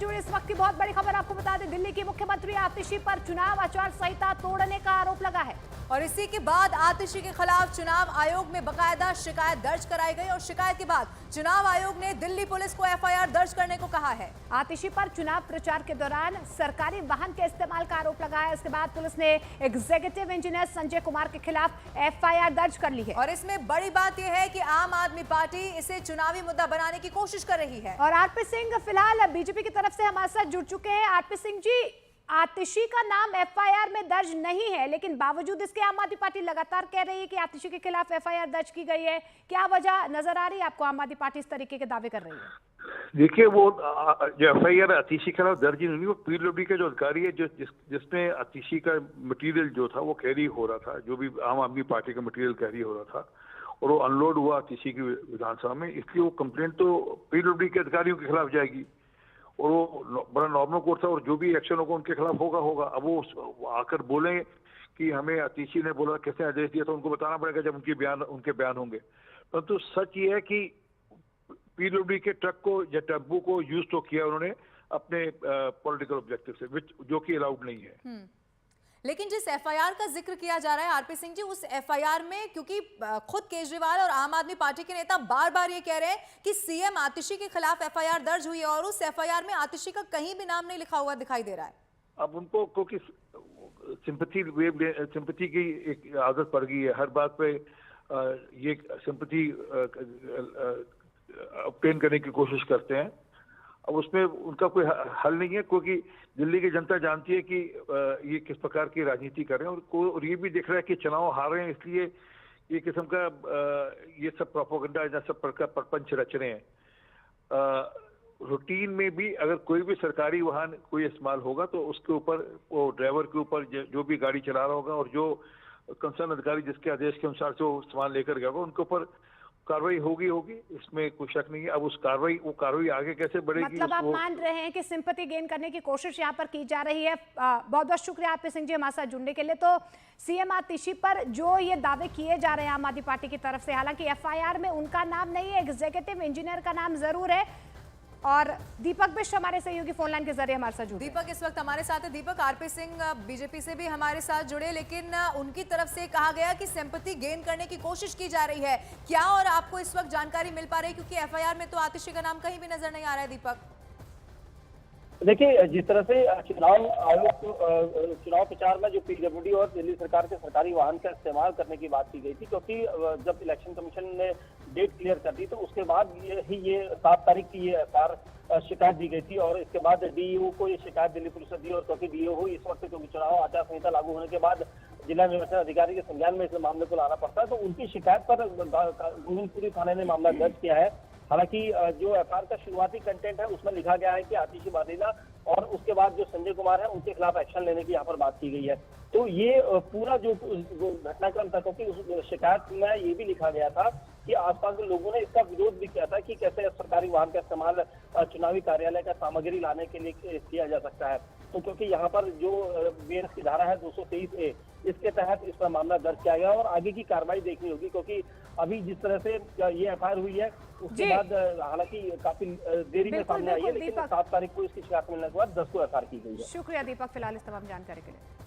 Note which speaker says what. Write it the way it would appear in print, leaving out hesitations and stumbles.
Speaker 1: जुड़ी इस वक्त की बहुत बड़ी खबर आपको बता दें, दिल्ली की मुख्यमंत्री आतिशी पर चुनाव आचार संहिता तोड़ने का आरोप लगा है
Speaker 2: और इसी के बाद आतिशी के खिलाफ चुनाव आयोग में बकायदा शिकायत दर्ज कराई गई और शिकायत के बाद चुनाव आयोग ने दिल्ली पुलिस को एफआईआर दर्ज करने को कहा है।
Speaker 1: आतिशी पर चुनाव प्रचार के दौरान सरकारी वाहन के इस्तेमाल का आरोप लगा है। इसके बाद पुलिस ने एग्जीक्यूटिव इंजीनियर संजय कुमार के खिलाफ एफआईआर दर्ज कर ली है
Speaker 2: और इसमें बड़ी बात यह है कि आम आदमी पार्टी इसे चुनावी मुद्दा बनाने की कोशिश कर रही है।
Speaker 1: और आरपी सिंह फिलहाल बीजेपी की तरफ से हमारे साथ जुड़ चुके हैं। आरपी सिंह जी, आतिशी का नाम एफआईआर में दर्ज नहीं है, लेकिन बावजूद इसके आम आदमी पार्टी लगातार कह रही है कि आतिशी के खिलाफ एफआईआर दर्ज की गई है। क्या वजह नजर आ रही है आपको आम आदमी पार्टी इस तरीके के दावे कर रही है?
Speaker 3: देखिए, वो जो एफआईआर आतिशी के खिलाफ दर्ज नहीं, वो पीडब्ल्यूडी का जो अधिकारी है जिसने आतिशी का मटेरियल जो था वो कैरी हो रहा था, जो भी आम आदमी पार्टी का मटेरियल कैरी हो रहा था और वो अनलोड हुआ आतिशी की विधानसभा में, इसलिए वो कंप्लेंट तो पीडब्ल्यूडी के अधिकारियों के खिलाफ जाएगी और वो बड़ा नॉर्मल कोर्स था और जो भी एक्शन होगा उनके खिलाफ होगा। अब वो आकर बोले कि हमें आतिशी ने बोला कैसे आदेश दिया, तो उनको बताना पड़ेगा जब उनके बयान होंगे। परंतु सच ये है कि पीडब्ल्यूडी के ट्रक को या टेम्पो को यूज तो किया उन्होंने अपने पॉलिटिकल ऑब्जेक्टिव से, जो कि अलाउड नहीं है।
Speaker 2: लेकिन जिस एफआईआर का जिक्र किया जा रहा है आरपी सिंह जी, उस एफआईआर में क्योंकि खुद केजरीवाल और आम आदमी पार्टी के नेता बार बार ये कह रहे हैं कि सीएम आतिशी के खिलाफ एफआईआर दर्ज हुई है और उस एफआईआर में आतिशी का कहीं भी नाम नहीं लिखा हुआ दिखाई दे रहा है।
Speaker 3: अब उनको क्योंकि सिंपैथी की एक आदत पड़ गई है, हर बात पे ये सिंपैथी ऑब्टेन करने की कोशिश करते हैं। अब उसमें उनका कोई हल नहीं है, क्योंकि दिल्ली की जनता जानती है कि ये किस प्रकार की राजनीति कर रहे हैं और ये भी दिख रहा है कि चुनाव हार रहे हैं, इसलिए ये किस्म का ये सब प्रोपेगेंडा या सब प्रपंच रच रहे हैं। रूटीन में भी अगर कोई भी सरकारी वाहन कोई इस्तेमाल होगा तो उसके ऊपर, वो ड्राइवर के ऊपर जो भी गाड़ी चला रहा होगा और जो कंसर्न अधिकारी जिसके आदेश के अनुसार से वो सामान लेकर गया होगा, उनके ऊपर कार्रवाई होगी, इसमें कोई शक नहीं है। अब वो कार्रवाई आगे कैसे बढ़ेगी?
Speaker 1: मतलब आप मान रहे हैं कि सिंपैथी गेन करने की कोशिश यहाँ पर की जा रही है। बहुत बहुत शुक्रिया आरपी सिंह जी हमारे साथ जुड़ने के लिए। तो सीएम आतिशी पर जो ये दावे किए जा रहे हैं आम आदमी पार्टी की तरफ से, हालांकि एफआईआर में उनका नाम नहीं है, एग्जीक्यूटिव इंजीनियर का नाम जरूर है। और दीपक बिष्ट हमारे सहयोगी फोन लाइन के जरिए हमारे साथ जुड़े।
Speaker 2: दीपक इस वक्त हमारे साथ है। दीपक, आरपी सिंह बीजेपी से भी हमारे साथ जुड़े, लेकिन उनकी तरफ से कहा गया कि सिंपैथी गेन करने की कोशिश की जा रही है। क्या और आपको इस वक्त जानकारी मिल पा रही है, क्योंकि एफआईआर में तो आतिशी का नाम कहीं भी नजर नहीं आ रहा है? दीपक,
Speaker 4: देखिए, जिस तरह से चुनाव आयोग चुनाव प्रचार में जो पीडब्ल्यूडी और दिल्ली सरकार के सरकारी वाहन का इस्तेमाल करने की बात की गई थी, क्योंकि जब इलेक्शन कमीशन ने डेट क्लियर कर दी तो उसके बाद ये 7 तारीख की ये एफआईआर शिकायत दी गई थी और इसके बाद डीईओ को ये शिकायत दिल्ली पुलिस ने दी और क्योंकि डीईओ इस वक्त क्योंकि चुनाव आचार संहिता लागू होने के बाद जिला निर्वाचन अधिकारी के संज्ञान में इस मामले को लाना पड़ता है, तो उनकी शिकायत पर गोविंदपुरी थाने ने मामला दर्ज किया है। हालांकि जो एफआईआर का शुरुआती कंटेंट है उसमें लिखा गया है कि आतिशी वाडेला और उसके बाद जो संजय कुमार है उनके खिलाफ एक्शन लेने की यहाँ पर बात की गई है। तो ये पूरा जो घटनाक्रम था, क्योंकि उस शिकायत में ये भी लिखा गया था कि आसपास के लोगों ने इसका विरोध भी किया था कि कैसे सरकारी वाहन का इस्तेमाल चुनावी कार्यालय का सामग्री लाने के लिए किया जा सकता है। तो क्योंकि यहाँ पर जो बीएनएस की धारा है 223A, इसके तहत इस पर मामला दर्ज किया गया और आगे की कार्रवाई देखनी होगी, क्योंकि अभी जिस तरह से ये एफआईआर हुई है उसके बाद हालांकि काफी देरी में सामने आई है, लेकिन 7 तारीख को इसकी शिकायत मिलने के बाद 10 को एफआईआर की गई है।
Speaker 1: शुक्रिया दीपक फिलहाल इस तमाम जानकारी के लिए।